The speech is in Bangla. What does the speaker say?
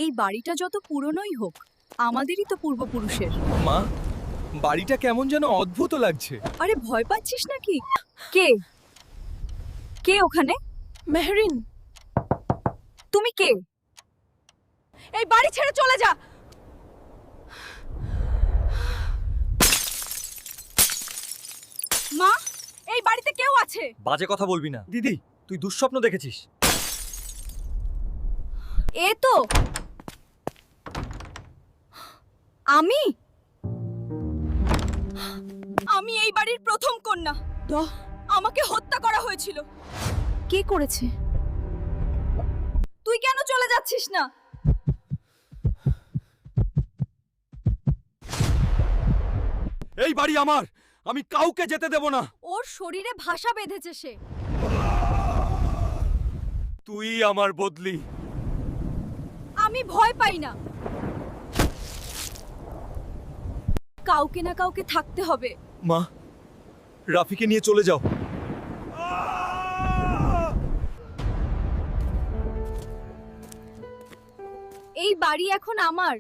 এই বাড়িটা যত পুরনোই হোক, আমাদেরই তো পূর্বপুরুষের। মা, বাড়িটা কেমন যেন অদ্ভুত লাগছে। আরে ভয় পাচ্ছিস নাকি? কে কে ওখানে? মেহরিন, তুমি কে? এই বাড়ি ছেড়ে চলে যা। মা, এই বাড়িতে কেউ আছে? বাজে কথা বলবি না। দিদি, তুই দুঃস্বপ্ন দেখেছিস। এ তো আমি আমি এই বাড়ির প্রথম কন্যা। আমাকে হত্যা করা হয়েছিল। কে করেছে? তুই কেন চলে যাচ্ছিস না? এই বাড়ি আমার, আমি কাউকে যেতে দেব না। ওর শরীরে ভাষা বেঁধেছে সে। তুই আমার বদলি। আমি ভয় পাই না। কাউকে না কাউকে থাকতে হবে। মা, রাফিকে নিয়ে চলে যাও। এই বাড়ি এখন আমার।